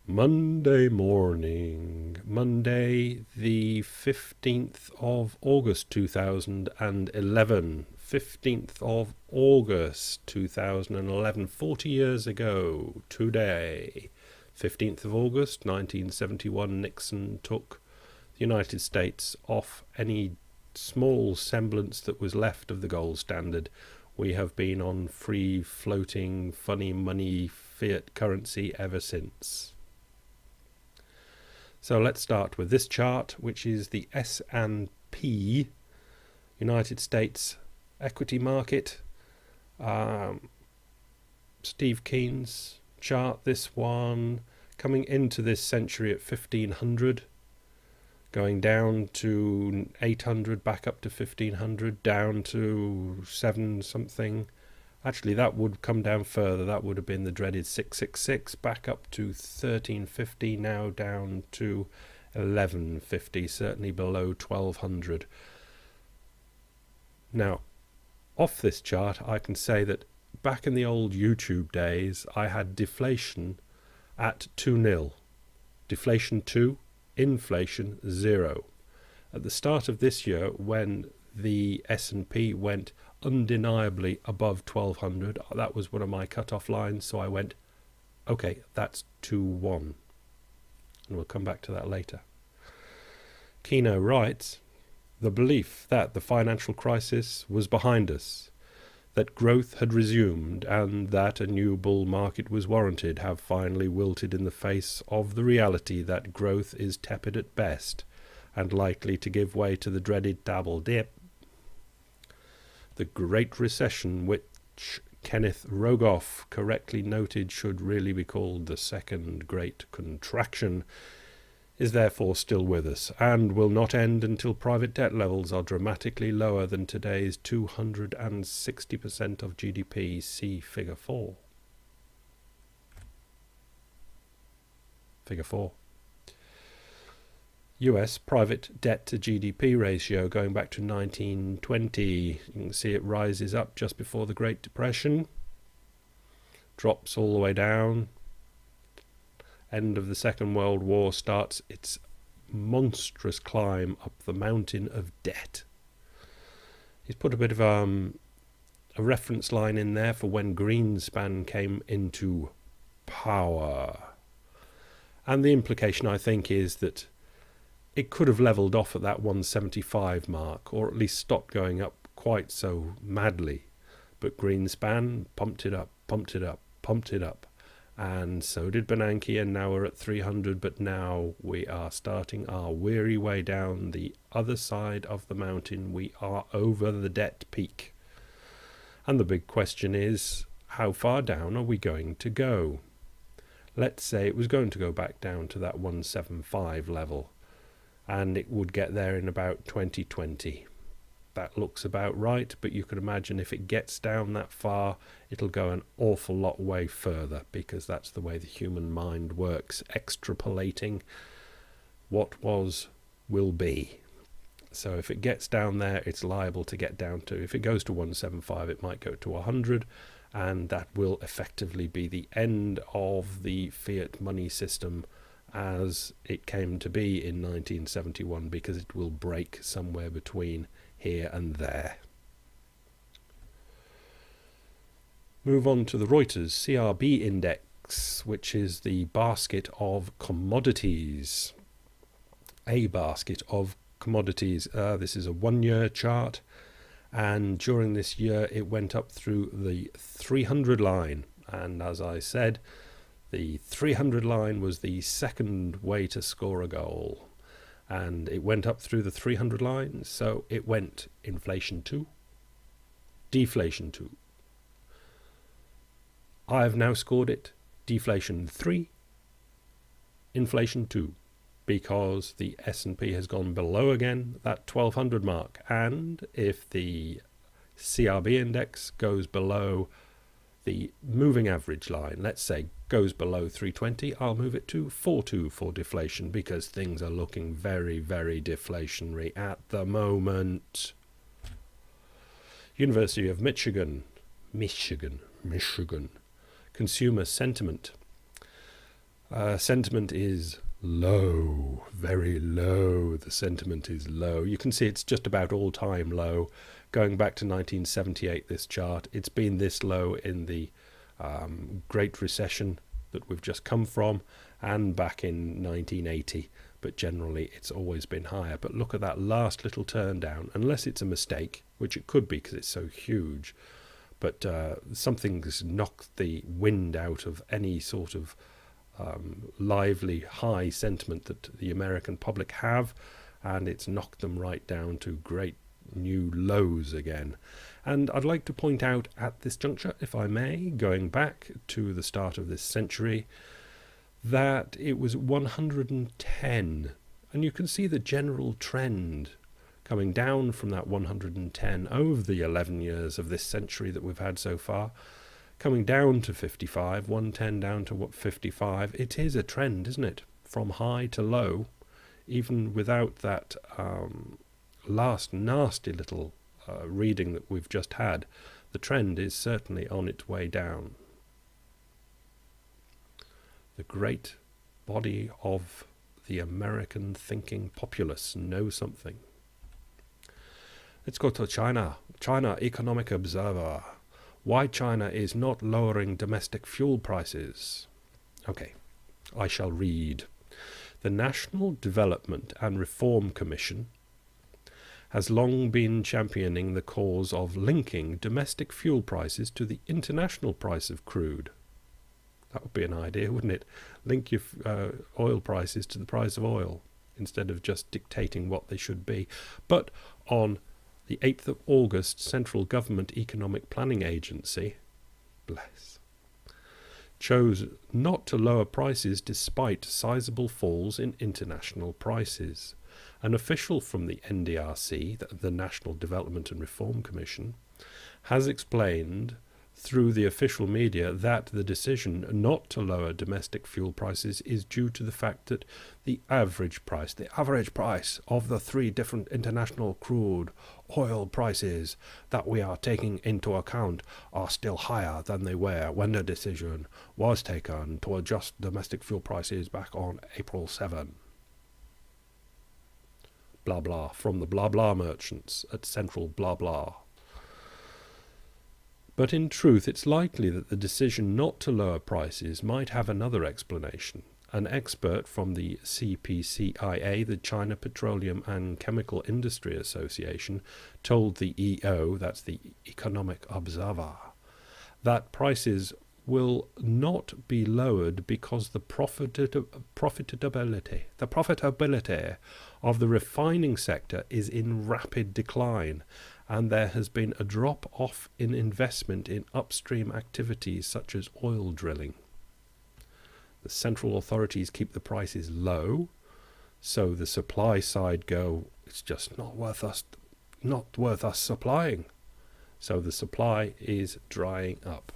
Monday morning, Monday the 15th of August 2011. 15th of August 2011, 40 years ago today. 15th of August 1971, Nixon took the United States off any small semblance that was left of the gold standard. We have been on free floating funny money fiat currency ever since. So let's start with this chart, which is the S&P United States equity market. Steve Keen's chart, this one coming into this century at 1500, going down to 800, back up to 1500, down to 7 something. Actually, that would come down further. That would have been the dreaded 666, back up to 1350, now down to 1150, certainly below 1200. Now, off this chart, I can say that back in the old YouTube days, I had deflation at 2-0. Deflation 2, inflation 0. At the start of this year, when the S&P went undeniably above 1200, that was one of my cut-off lines, so I went, okay, that's 2-1. And we'll come back to that later. Keno writes, the belief that the financial crisis was behind us, that growth had resumed, and that a new bull market was warranted have finally wilted in the face of the reality that growth is tepid at best and likely to give way to the dreaded double dip. The Great Recession, which Kenneth Rogoff correctly noted should really be called the Second Great Contraction, is therefore still with us and will not end until private debt levels are dramatically lower than today's 260% of GDP. See Figure 4. Figure 4. US private debt to GDP ratio going back to 1920. You can see it rises up just before the Great Depression, drops all the way down. End of the Second World War starts its monstrous climb up the mountain of debt. He's put a bit of a reference line in there for when Greenspan came into power. And the implication, I think, is that it could have levelled off at that 175 mark, or at least stopped going up quite so madly. But Greenspan pumped it up, pumped it up, pumped it up. And so did Bernanke, and now we're at 300, but now we are starting our weary way down the other side of the mountain. We are over the debt peak. And the big question is, how far down are we going to go? Let's say it was going to go back down to that 175 level, and it would get there in about 2020. That looks about right, but you can imagine if it gets down that far, it'll go an awful lot way further, because that's the way the human mind works, extrapolating what was will be. So if it gets down there, it's liable to get down to, if it goes to 175, it might go to 100, and that will effectively be the end of the fiat money system as it came to be in 1971, because it will break somewhere between here and there. Move on to the Reuters CRB index, which is the basket of commodities. A basket of commodities. This is a 1-year chart, and during this year it went up through the 300 line, and as I said, the 300 line was the second way to score a goal. And it went up through the 300 line, so it went inflation 2, deflation 2. I have now scored it deflation 3, inflation 2, because the S&P has gone below again that 1200 mark. And if the CRB index goes below the moving average line, let's say goes below 320, I'll move it to 42 for deflation, because things are looking very, very deflationary at the moment. University of Michigan, Michigan, consumer sentiment. Sentiment is low, very low. The sentiment is low. You can see it's just about all-time low. Going back to 1978, this chart, it's been this low in the Great Recession that we've just come from, and back in 1980. But generally, it's always been higher. But look at that last little turn down, unless it's a mistake, which it could be because it's so huge. But something's knocked the wind out of any sort of lively high sentiment that the American public have, and it's knocked them right down to great new lows again. And I'd like to point out at this juncture, if I may, going back to the start of this century, that it was 110, and you can see the general trend coming down from that 110 over the 11 years of this century that we've had so far, coming down to 55, 110 down to 55. It is a trend, isn't it? From high to low, even without that last nasty little reading that we've just had. The trend is certainly on its way down. The great body of the American thinking populace know something. Let's go to China. China Economic Observer. Why China is not lowering domestic fuel prices. Okay, I shall read. The National Development and Reform Commission has long been championing the cause of linking domestic fuel prices to the international price of crude. That would be an idea, wouldn't it? Link your oil prices to the price of oil instead of just dictating what they should be. But on the 8th of August, Central Government Economic Planning Agency, bless, chose not to lower prices despite sizable falls in international prices. An official from the NDRC, the National Development and Reform Commission, has explained through the official media that the decision not to lower domestic fuel prices is due to the fact that the average price of the 3 different international crude oil prices that we are taking into account are still higher than they were when the decision was taken to adjust domestic fuel prices back on April 7. Blah blah, from the blah blah merchants at Central blah blah. But in truth, it's likely that the decision not to lower prices might have another explanation. An expert from the CPCIA, the China Petroleum and Chemical Industry Association, told the EO, that's the Economic Observer, that prices will not be lowered because the profitability of the refining sector is in rapid decline, and there has been a drop-off in investment in upstream activities such as oil drilling. The central authorities keep the prices low, so the supply side go, it's just not worth us supplying. So the supply is drying up.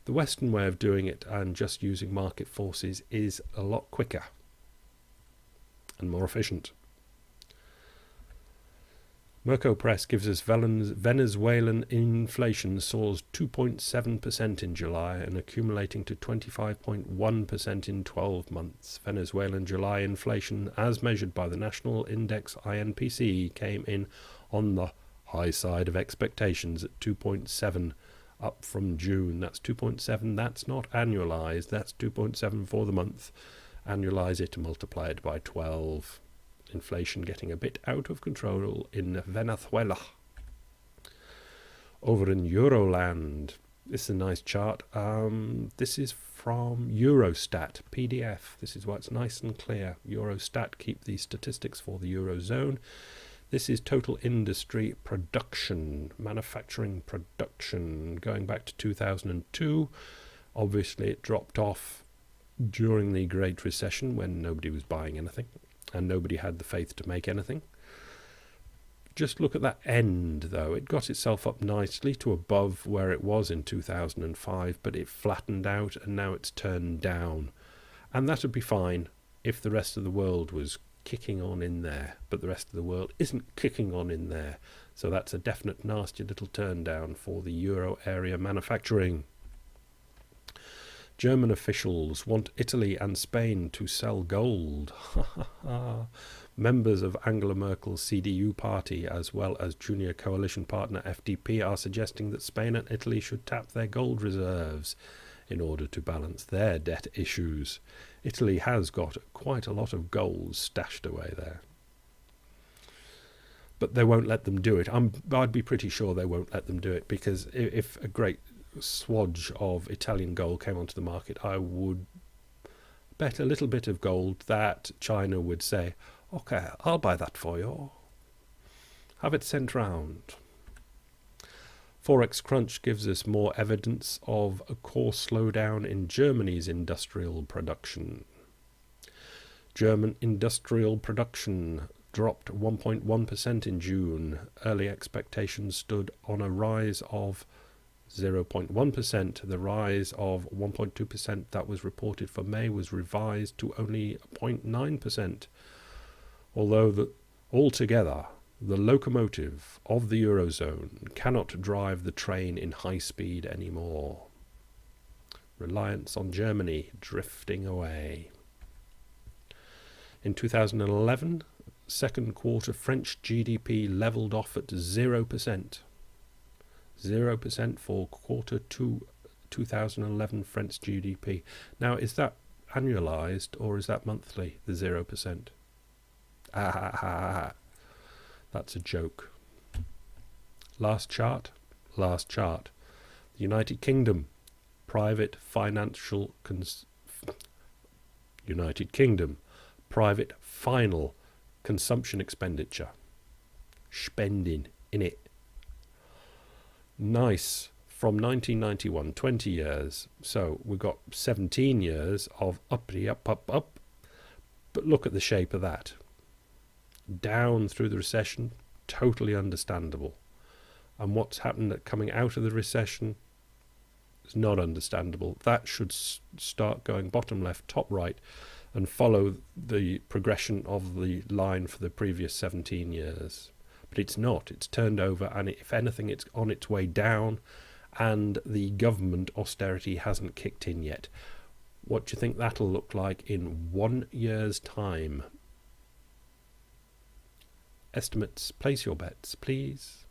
The Western way of doing it and just using market forces is a lot quicker and more efficient. Merco Press gives us Venezuelan inflation soars 2.7% in July and accumulating to 25.1% in 12 months. Venezuelan July inflation, as measured by the National Index INPC, came in on the high side of expectations at 2.7%. Up from June. That's 2.7. That's not annualized. That's 2.7 for the month. Annualize it and multiply it by 12. Inflation getting a bit out of control in Venezuela. Over in Euroland, this is a nice chart. This is from Eurostat PDF. This is why it's nice and clear. Eurostat keep the statistics for the Eurozone. This is total industry production, manufacturing production, going back to 2002. Obviously, it dropped off during the Great Recession when nobody was buying anything and nobody had the faith to make anything. Just look at that end, though. It got itself up nicely to above where it was in 2005, but it flattened out and now it's turned down. And that would be fine if the rest of the world was kicking on in there, but the rest of the world isn't kicking on in there, so that's a definite nasty little turn down for the euro area manufacturing. German officials want Italy and Spain to sell gold. Members of Angela Merkel's CDU party, as well as junior coalition partner FDP, are suggesting that Spain and Italy should tap their gold reserves in order to balance their debt issues. Italy has got quite a lot of gold stashed away there. But they won't let them do it. I'd be pretty sure they won't let them do it, because if a great swatch of Italian gold came onto the market, I would bet a little bit of gold that China would say, "Okay, I'll buy that for you. Have it sent round." Forex Crunch gives us more evidence of a core slowdown in Germany's industrial production. German industrial production dropped 1.1% in June. Early expectations stood on a rise of 0.1%. The rise of 1.2% that was reported for May was revised to only 0.9%. Although altogether, the locomotive of the Eurozone cannot drive the train in high speed anymore. Reliance on Germany drifting away. In 2011, second quarter French GDP levelled off at 0%. 0% for quarter 2 2011 French GDP. Now, is that annualised or is that monthly, the 0%? That's a joke. Last chart. The United Kingdom, private final consumption expenditure. Spending, innit? Nice. From 1991, 20 years. So we've got 17 years of uppity, up. But look at the shape of that. Down through the recession, totally understandable. And what's happened coming out of the recession is not understandable. That should start going bottom left, top right, and follow the progression of the line for the previous 17 years. But it's not. It's turned over, and if anything, it's on its way down, and the government austerity hasn't kicked in yet. What do you think that'll look like in 1 year's time? Estimates, place your bets, please.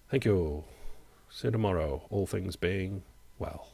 Thank you. See you tomorrow, all things being well.